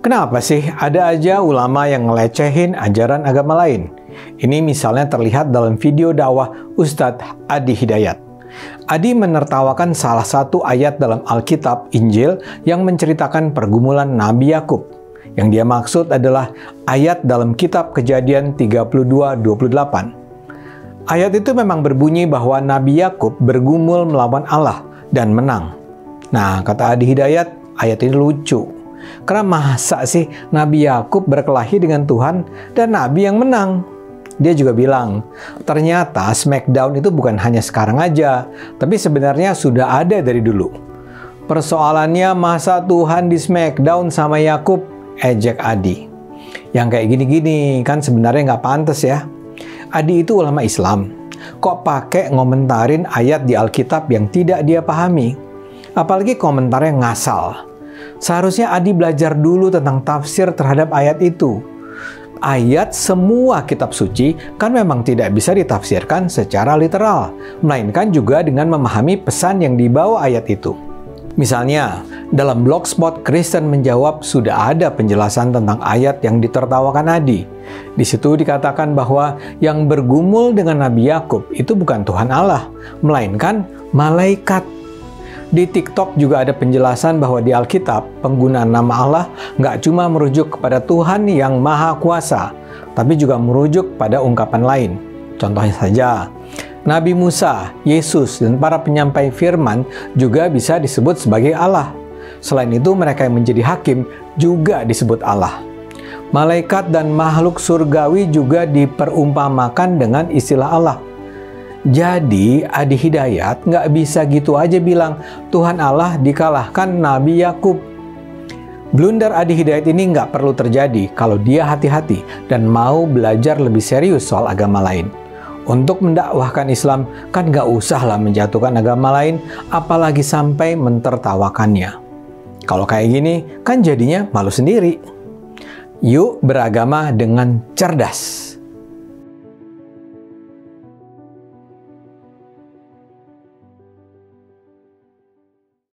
Kenapa sih ada aja ulama yang ngelecehin ajaran agama lain? Ini misalnya terlihat dalam video dakwah Ustadz Adi Hidayat. Adi menertawakan salah satu ayat dalam Alkitab Injil yang menceritakan pergumulan Nabi Yakub. Yang dia maksud adalah ayat dalam kitab Kejadian 32:28. Ayat itu memang berbunyi bahwa Nabi Yakub bergumul melawan Allah dan menang. Nah, kata Adi Hidayat, ayat ini lucu. Karena masa sih Nabi Yakub berkelahi dengan Tuhan dan Nabi yang menang? Dia juga bilang, ternyata Smackdown itu bukan hanya sekarang aja, tapi sebenarnya sudah ada dari dulu. Persoalannya masa Tuhan di Smackdown sama Yakub? Ejek Adi. Yang kayak gini-gini kan sebenarnya nggak pantas ya. Adi itu ulama Islam. Kok pakai ngomentarin ayat di Alkitab yang tidak dia pahami? Apalagi komentarnya ngasal. Seharusnya Adi belajar dulu tentang tafsir terhadap ayat itu. Ayat semua kitab suci kan memang tidak bisa ditafsirkan secara literal, melainkan juga dengan memahami pesan yang dibawa ayat itu. Misalnya, dalam blogspot Kristen Menjawab sudah ada penjelasan tentang ayat yang ditertawakan Adi. Di situ dikatakan bahwa yang bergumul dengan Nabi Yakub itu bukan Tuhan Allah, melainkan malaikat. Di TikTok juga ada penjelasan bahwa di Alkitab, penggunaan nama Allah nggak cuma merujuk kepada Tuhan yang Maha Kuasa, tapi juga merujuk pada ungkapan lain. Contohnya saja, Nabi Musa, Yesus, dan para penyampai firman juga bisa disebut sebagai Allah. Selain itu, mereka yang menjadi hakim juga disebut Allah. Malaikat dan makhluk surgawi juga diperumpamakan dengan istilah Allah. Jadi, Adi Hidayat nggak bisa gitu aja bilang Tuhan Allah dikalahkan Nabi Yakub. Blunder Adi Hidayat ini nggak perlu terjadi kalau dia hati-hati dan mau belajar lebih serius soal agama lain. Untuk mendakwahkan Islam kan nggak usah lah menjatuhkan agama lain, apalagi sampai mentertawakannya. Kalau kayak gini kan jadinya malu sendiri. Yuk beragama dengan cerdas.